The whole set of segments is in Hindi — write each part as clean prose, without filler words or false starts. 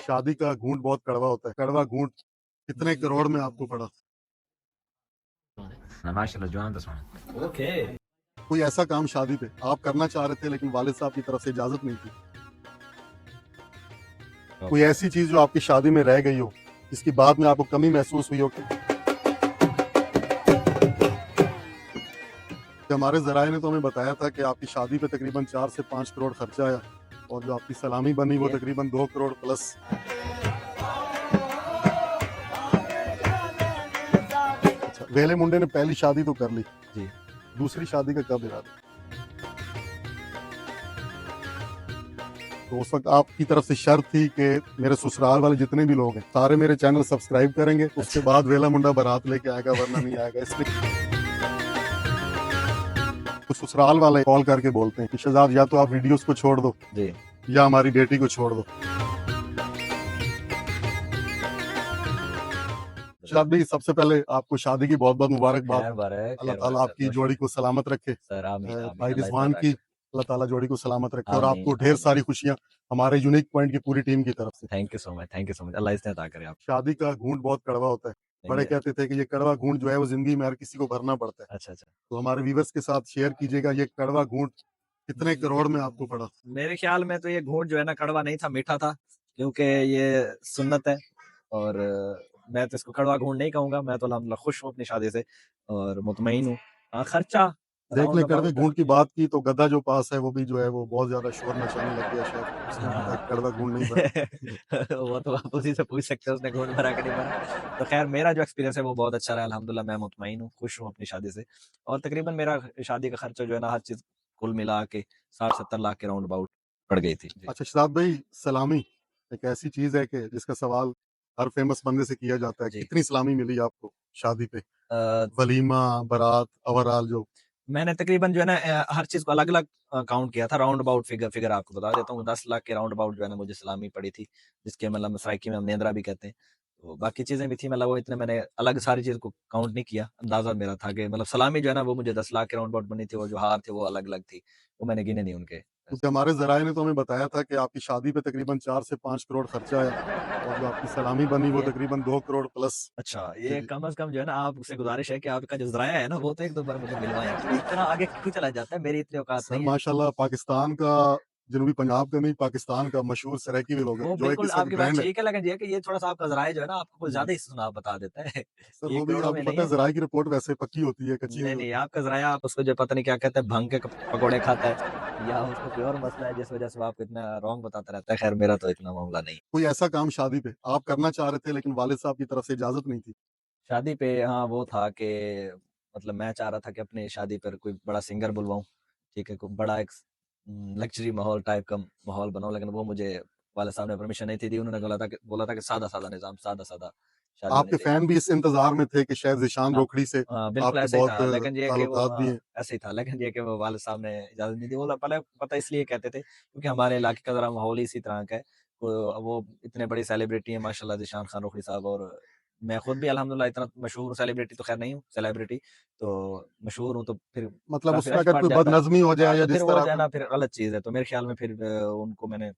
शादी का घूंट बहुत कड़वा होता है। कड़वा घूंट कितने करोड़ में आपको पड़ा? माशाल्लाह जवान तो सुना। ओके। कोई ऐसा काम शादी पे आप करना चाह रहे थे लेकिन वालिद साहब की तरफ से इजाजत नहीं थी? कोई ऐसी चीज जो आपकी शादी में रह गई हो जिसकी बाद में आपको कमी महसूस हुई हो? हमारे जराए ने तो हमें बताया था कि आपकी शादी पे तकरीबन 4 से 5 करोड़ खर्चा आया और जो आपकी सलामी बनी वो तकरीबन 2 करोड़ प्लस। अच्छा, वेले मुंडे ने पहली शादी तो कर ली जी। दूसरी शादी का कब इरादा? तो उस वक्त आपकी तरफ से शर्त थी कि मेरे ससुराल वाले जितने भी लोग हैं सारे मेरे चैनल सब्सक्राइब करेंगे, उसके बाद वेला मुंडा बारात लेके आएगा वरना नहीं आएगा। इसलिए तो ससुराल वाले कॉल करके बोलते हैं कि शहजाद या तो आप वीडियोस को छोड़ दो जी। या हमारी बेटी को छोड़ दो। शहजाद भाई सबसे पहले आपको शादी की बहुत बहुत मुबारकबाद। अल्लाह ताला आपकी जोड़ी को सलामत रखे। सर आमीन आमीन। भाई अल्लाह रिजवान इतना की रखे। अल्लाह ताला जोड़ी को सलामत रखे और आमीन आपको ढेर आमीन। सारी खुशियां हमारे यूनिक पॉइंट की पूरी टीम की तरफ से। Thank you so much, thank you so much. Allah इसने अता करे आप। शादी का घूंट बहुत कड़वा होता है। बड़े नहीं, कहते थे कि ये कड़वा घूंट जो है वो जिंदगी में हर किसी को भरना पड़ता है। अच्छा अच्छा। तो हमारे व्यूवर्स के साथ शेयर कीजिएगा ये कड़वा घूंट कितने करोड़ में आपको पड़ा? मेरे ख्याल में तो ये घूंट जो है ना कड़वा नहीं था, मीठा था, क्योंकि ये सुन्नत है और मैं तो इसको कड़वा घूंट नहीं कहूंगा। मैं तो अल्हम्दुलिल्लाह खुश हूँ अपनी शादी से और मुतमईन हूँ। हाँ, खर्चा देख राउंड ले कड़वे अबाउट। घूंट की बात की तो गधा जो पास है वो भी जो है वो बहुत ज्यादा शोर मचाने लग गया, शायद उसने भी कहा कि कड़वा घूंट नहीं भरा। वो तो आप उसी से पूछ सकते हो उसने घूंट भरा कि नहीं भरा। तो खैर मेरा जो एक्सपीरियंस है वो बहुत अच्छा रहा अल्हम्दुलिल्लाह। मैं मुतमईन हूँ, खुश हूँ अपनी शादी से और तकरीबन मेरा शादी का खर्चा जो है ना हर चीज कुल मिला के 60-70 लाख के राउंड अबाउट पड़ गई थी। जी। अच्छा शहजाद भाई, सलामी एक ऐसी चीज है कि जिसका सवाल हर फेमस बंदे से किया जाता है, जी। कितनी सलामी मिली आपको शादी पे? अ, वलीमा, बारात, ओवरऑल जो। मैंने तकरीबन जो है ना हर चीज को अलग अलग काउंट किया था। राउंड अबाउट फिगर आपको बता देता हूँ, 10 लाख के राउंड अबाउट जो है ना मुझे सलामी पड़ी थी, जिसके मतलब सराइकी में हम नेंद्रा भी कहते हैं। तो बाकी चीजें भी थी, मतलब वो इतने मैंने अलग सारी चीज को काउंट नहीं किया। अंदाजा मेरा था कि मतलब सलामी जो है ना वो मुझे 10 लाख के राउंड अबाउट बनी थी और जो हार थे वो अलग अलग थी, वो मैंने गिने नहीं उनके। क्योंकि हमारे जराए ने तो हमें बताया था कि आपकी शादी पे तकरीबन 4 से 5 करोड़ खर्चा आया और जो आपकी सलामी बनी वो ये तकरीबन 2 करोड़ प्लस। अच्छा, जी ये जी। कम से कम जो है ना आपसे गुजारिश है कि आपका जो ज़राया है ना वो तो एक दो बार मुझे मिलवाएं, क्योंकि इतना आगे क्यों चला जाता है, मेरी इतनी औकात सर नहीं है। माशाल्लाह पाकिस्तान का, जनूबी पंजाब का नहीं, पाकिस्तान का मशहूर सराइकी व्लॉगर वो जो एक बिल्कुल इस वक्त आपकी बात ट्रेंड है। ठीक है, लेकिन ये है कि ये थोड़ा-सा आपका ज़राया जो है ना आपको कुछ हम्म, ज़्यादा ही सुनार बता देता है। सर ये वो भी करोड़ों आपको में नहीं पता है है। जराये की रिपोर्ट वैसे पक्की होती है, कच्ची नहीं नहीं, नहीं, होती। आपका ज़राया आप उसको जो पता नहीं क्या कहते हैं, भंग के पकौड़े खाता है या उसका कोई और मसला है जिस वज़ह से वो आपको इतना रॉन्ग बताता रहता है। खैर मेरा तो इतना मामला नहीं। कोई ऐसा काम शादी पे आप करना चाह रहे थे लेकिन वालिद साहब की तरफ से इजाजत नहीं थी? शादी पे हाँ, वो था कि मतलब मैं चाह रहा था कि अपनी शादी पर कोई बड़ा सिंगर बुलवाऊँ, ठीक है? कोई बड़ा एक लग्ज़री माहौल टाइप का माहौल बनाऊँ, लेकिन वो मुझे वाले साहब ने परमिशन नहीं थी दी। उन्होंने बोला था कि सादा-सादा निज़ाम, सादा-सादा शादी होनी आपके चाहिए। फैन भी इस इंतजार में थे कि शायद ज़ीशान हाँ, रोखड़ी से हाँ, बिल्कुल आपके ऐसा ही बहुत था, लेकिन ये है कि वो ताल्लुकात भी हैं। ऐसे ही था, लेकिन ये है कि वो वालिद साहब ने इजाज़त नहीं दी। वो पहले पता इसलिए कहते थे क्योंकि हमारे इलाके का ज़रा माहौल ही इसी तरह का है। वो इतने बड़ी सेलिब्रिटी हैं माशाल्लाह ज़ीशान खान रोखड़ी साहब, और मैं खुद भी अल्हम्दुलिल्लाह इतना मशहूर सेलिब्रिटी तो खैर नहीं हूँ, सेलिब्रिटी तो मशहूर हूँ, तो फिर मतलब काफ़ी उसमें रश अगर पड़ कोई जाता है। बदनज़मी हो हाँ, जाए या तो फिर जिस वो तरह जो है कोई। ना फिर गलत चीज़ है, तो मेरे ख्याल में फिर उनको मैंने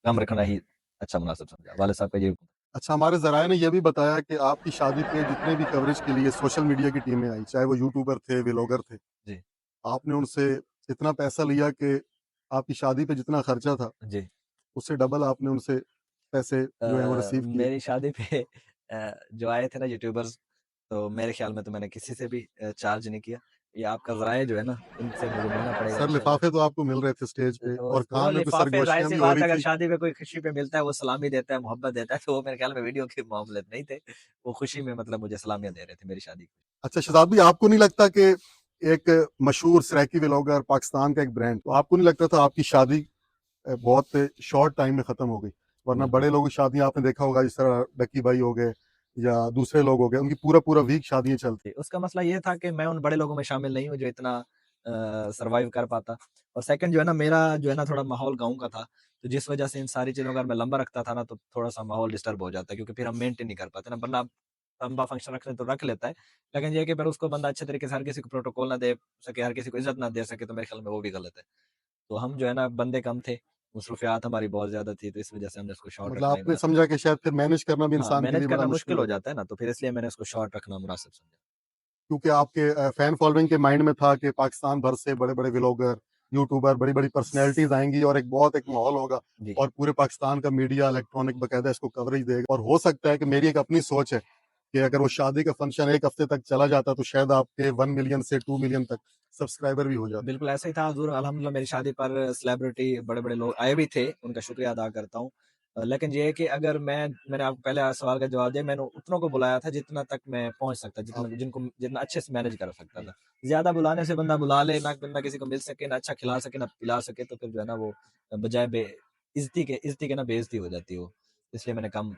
कम रखना ही अच्छा मुनासिब समझा। वालिद साहब का ये। अच्छा, हमारे ज़राए ने ये भी बताया कि आपकी शादी पे जितने भी कवरेज के लिए सोशल मीडिया की टीमें आई, चाहे वो यूट्यूबर थे, व्लॉगर थे, जी, आपने उनसे इतना पैसा लिया कि आपकी शादी पे जितना खर्चा था, जी। उससे डबल आपने उनसे पैसे जो है वो रिसीव किए। मेरी शादी पे जो आए थे ना यूट्यूबर्स, तो मेरे ख्याल में तो मैंने किसी से भी चार्ज नहीं किया। ये आपका ज़राए जो है ना, इनसे मुझे मिलना पड़ेगा सर इंशाल्लाह। लिफ़ाफ़े तो आपको मिल रहे थे स्टेज पे और वो काम में तो लिफ़ाफ़े सरगोशियाँ ज़ाहिर-सी भी हो बात रही है, अगर थी। शादी में कोई खुशी पे मिलता है, वो सलामी देता है, मोहब्बत देता है, तो वो मेरे ख्याल में वीडियो के मामले नहीं थे। वो खुशी में मतलब मुझे सलामियाँ दे रहे थे मेरी शादी की। अच्छा शहज़ाद भाई, आपको नहीं लगता कि एक मशहूर सराइकी व्लॉगर, पाकिस्तान का एक ब्रांड, तो आपको नहीं लगता था आपकी शादी बहुत शॉर्ट टाइम में ख़त्म हो गई? वरना बिल्कुल। बड़े लोगों की शादियाँ आपने देखा होगा, जिस तरह डक्की भाई हो गए या दूसरे लोग हो गए, उनकी पूरा-पूरा वीक शादियाँ चलती। जी, उसका मसला ये था कि मैं उन बड़े लोगों में शामिल नहीं हूँ जो इतना सर्वाइव कर पाता, और सेकंड जो है ना मेरा जो है ना थोड़ा माहौल गाँव का था, तो जिस वजह से इन सारी चीज़ों का अगर मैं लंबा रखता था ना तो थोड़ा-सा माहौल डिस्टर्ब हो जाता है, क्योंकि फिर हम मेंटेन नहीं कर पाते ना, वरना लंबा फंक्शन रखने तो रख लेता है, लेकिन ये है कि फिर उसको बंदा अच्छे तरीके से हर किसी को प्रोटोकॉल ना दे सके, हर किसी को इज़्ज़त ना दे सके, तो मेरे ख्याल में वो भी गलत है। तो हम जो है ना बंदे कम थे, मसरूफियात हमारी बहुत ज्यादा थी, तो इस वजह से हमने उसको शॉर्ट मतलब रखना ही आपने मुनासिब। समझा कि शायद फिर मैनेज करना भी हाँ, इंसान के मैनेज लिए बड़ा करना मुश्किल मुश्किल हो हो जाता जाता है ना, तो फिर इसलिए मैंने उसको शॉर्ट रखना मुनासिब समझा। क्योंकि आपके फैन फॉलोइंग के माइंड में था कि पाकिस्तान भर से बड़े बड़े व्लॉगर, यूट्यूबर, बड़ी बड़ी पर्सनैलिटीज आएंगी और एक माहौल होगा जी और पूरे पाकिस्तान का मीडिया इलेक्ट्रॉनिक बकायदा इसको कवरेज देगा। और हो सकता है कि मेरी एक अपनी सोच है कि अगर वो शादी का फंक्शन एक हफ्ते तक चला जाता तो शायद आपके 1 मिलियन से 2 मिलियन तक सब्सक्राइबर भी हो जाते। बिल्कुल ऐसा ही था हज़ूर, अल्हम्दुलिल्लाह मेरी शादी पर सेलिब्रिटी बड़े-बड़े लोग आए भी थे, उनका शुक्रिया अदा करता हूँ। लेकिन ये है कि अगर मैंने आपको पहले सवाल का जवाब दिया, मैंने उतनों को बुलाया था जितना तक मैं पहुँच सकता, जितना अच्छे से मैनेज कर सकता था। ज़्यादा बुलाने से बंदा बुला ले, ना बंदा किसी को मिल सके, ना अच्छा खिला सके, ना पिला सके, तो फिर जो है ना वो बजाय इज़्ज़ती के ना बेइज़्ज़ती हो जाती है वो। इसलिए मैंने कम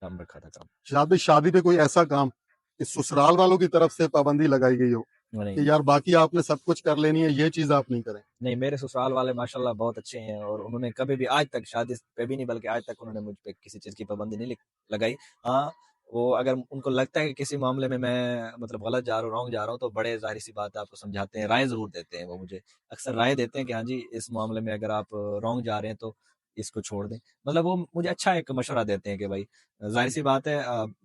कम रखा था काम। शादी शादी पे कोई ऐसा काम कि ससुराल वालों की तरफ से पाबंदी लगाई गई हो नहीं। कि यार बाकी आपने सब कुछ कर लेनी है, ये चीज आप नहीं करें? नहीं, मेरे ससुराल वाले माशाल्लाह बहुत अच्छे हैं और उन्होंने कभी भी आज तक शादी पे भी नहीं बल्कि आज तक उन्होंने मुझ पे किसी चीज़ की पाबंदी नहीं लगाई। हाँ, वो अगर उनको लगता है कि किसी मामले में मैं मतलब गलत जा रहा हूँ, रॉन्ग जा रहा हूँ, तो बड़े ज़ाहिर-सी बात है आपको समझाते हैं, राय ज़रूर देते हैं वो मुझे। अक्सर राय देते हैं कि हाँ जी, इस मामले में अगर आप रॉन्ग जा रहे हैं तो इसको छोड़ दें। मतलब वो मुझे अच्छा एक मशवरा देते हैं कि भाई ज़ाहिर-सी बात है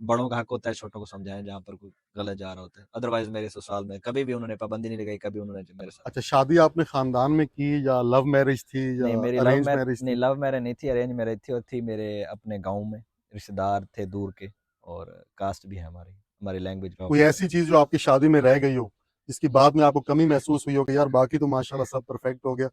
बड़ों का हक होता है छोटों को समझाएँ जहाँ पर कोई गलत जा रहा होता है। अदरवाइज़ मेरे ससुराल में कभी भी उन्होंने पाबंदी नहीं लगाई, कभी उन्होंने मेरे साथ अच्छा, शादी आपने खानदान में की या लव मैरिज थी या नहीं, मेरी अरेंज मैरिज नहीं थी? लव मैरिज नहीं थी, अरेंज मैरिज थी और थी मेरे अपने गाँव में, रिश्तेदार थे दूर के और कास्ट भी है हमारी लैंग्वेज का कोई ऐसी चीज जो आपकी शादी में रह गई हो जिसकी बाद में आपको कमी महसूस हुई हो कि यार बाकी तो माशाल्लाह सब परफेक्ट हो गया,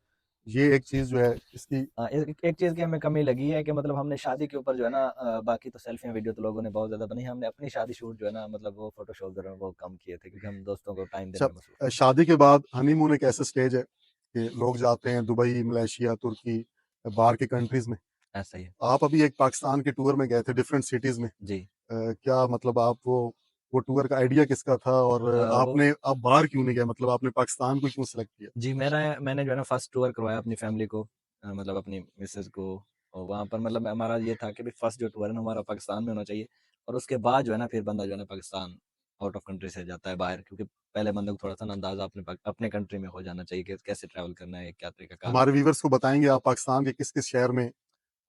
ये एक चीज जो है इसकी। एक चीज़ की हमें कमी लगी है कि मतलब हमने शादी के ऊपर जो है ना बाकी तो सेल्फियाँ वीडियो तो लोगों ने बहुत ज़्यादा बनाई, हमने अपनी शादी शूट जो है ना मतलब वो फ़ोटोशॉप जो है वो कम किए थे क्योंकि हम दोस्तों को टाइम देने अच्छा, में मसरूफ़ थे। शादी के बाद हनीमून एक ऐसा स्टेज है कि लोग जाते हैं दुबई, मलेशिया, तुर्की, बाहर के कंट्रीज में। ऐसा ही है। आप अभी एक पाकिस्तान के टूर में गए थे डिफरेंट सिटीज में। जी। क्या मतलब आप वो टूर का आइडिया किसका था और वो आप बाहर क्यों नहीं गए, मतलब आपने पाकिस्तान को क्यों सिलेक्ट किया? जी, मैंने जो है ना फर्स्ट टूर करवाया अपनी फैमिली को मतलब अपनी मिसेज़ को और वहाँ पर मतलब हमारा ये था कि भई फर्स्ट जो टूर है ना हमारा पाकिस्तान में होना चाहिए और उसके बाद जो है ना फिर बंदा जो है ना पाकिस्तान आउट ऑफ कंट्री से जाता है बाहर क्योंकि पहले बंदे को थोड़ा-सा ना अंदाज़ा अपने कंट्री में हो जाना चाहिए कि कैसे ट्रैवल करना है, क्या तरीक़ाकार हमारे व्यूवर्स को बताएंगे आप पाकिस्तान के किस किस शहर में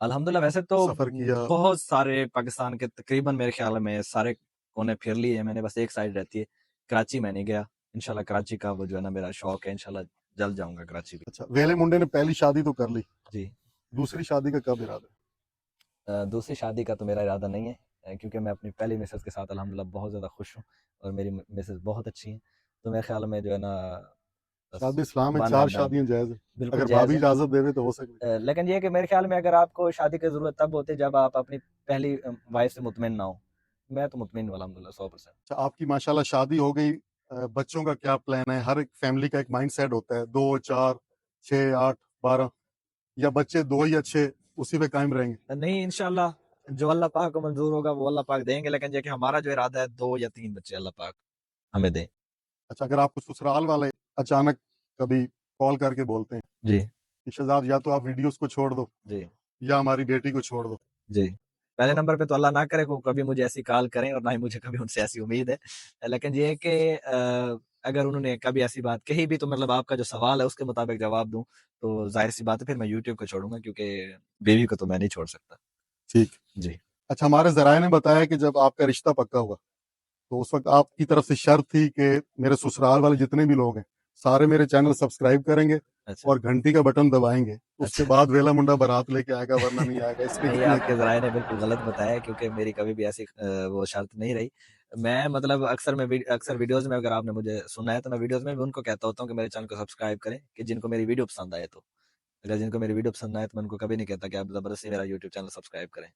अल्हम्दुलिल्लाह वैसे तो सफर किया? बहुत सारे पाकिस्तान के तकरीबन मेरे ख्याल में सारे कोने फिर लिए हैं मैंने, बस एक साइड रहती है। कराची मैं नहीं गया। इंशाल्लाह कराची का वो जो है ना मेरा शौक है, इंशाल्लाह जल्द जाऊँगा कराची भी। अच्छा, वेले मुंडे ने पहली शादी तो कर ली, जी। दूसरी शादी का कब इरादा दूसरी शादी का तो मेरा इरादा नहीं है क्योंकि मैं अपनी पहली मिसेज़ के साथ अल्हम्दुलिल्लाह बहुत ज़्यादा खुश हूँ और मेरी मिसेज़ बहुत अच्छी हैं। तो मेरे ख्याल में जो है ना है? बस शादी इस्लाम में वन 4 एंड डन शादियां जायज है, बिल्कुल अगर जायज़ भाभी है। इजाजत देवे तो हो सकती है। लेकिन ये है कि मेरे ख्याल में अगर आपको शादी की ज़रूरत तब होती है जब आप अपनी पहली वाइफ़ से मुतमिन ना हो। मैं तो मुतमिन हूँ अल्हम्दुलिल्लाह 100%। अच्छा, आपकी माशाल्लाह शादी हो गई, बच्चों का क्या प्लान है? हर एक फैमिली का एक माइंडसेट होता है, 2, 4, 6, 8, 12, या बच्चे 2 ही अच्छे उसी पे कायम रहेंगे? नहीं इंशाल्लाह जो अल्लाह पाक को मंज़ूर होगा वो अल्लाह पाक देंगे, लेकिन ये कि हमारा जो इरादा है 2 या 3 बच्चे अल्लाह पाक हमें दें। अच्छा, अगर आपको ससुराल वाले अचानक कभी कॉल करके बोलते हैं जी, कि शहजाद या तो आप वीडियोस को छोड़ दो जी, या हमारी बेटी को छोड़ दो, जी। पहले तो नंबर पे तो अल्लाह ना करे वो कभी मुझे ऐसी कॉल करें और ना ही मुझे कभी उनसे ऐसी उम्मीद है। लेकिन ये है कि अगर उन्होंने कभी ऐसी बात कही भी तो मतलब आपका जो सवाल है उसके मुताबिक जवाब दूँ, तो ज़ाहिर-सी बात है फिर मैं यूट्यूब को छोड़ूँगा क्योंकि बीवी को तो मैं नहीं छोड़ सकता। ठीक। जी। अच्छा, हमारे ज़राए ने बताया कि जब आपका रिश्ता पक्का हुआ, तो उस वक़्त आपकी तरफ से शर्त थी कि मेरे ससुराल वाले जितने भी लोग हैं, सारे मेरे चैनल सब्सक्राइब करेंगे अच्छा, और घंटी का बटन दबाएँगे। उसके अच्छा। बाद वेला मुंडा बारात लेके आएगा वरना नहीं आएगा। इस पे नहीं, कितने आपके यकीन है? ज़राए ने बिल्कुल गलत बताया है क्योंकि मेरी कभी भी ऐसी वो शर्त नहीं रही। मैं मतलब अक्सर वीडियोज़ में अगर आपने मुझे सुना है तो मैं वीडियोज़ में भी उनको कहता होता हूँ कि मेरे चैनल को सब्सक्राइब करें कि जिनको मेरी वीडियो पसंद आए तो। अगर जिनको मेरी वीडियो पसंद ना आए तो मैं उनको कभी नहीं कहता कि आप ज़बरदस्ती मेरा यूट्यूब चैनल सब्सक्राइब करें।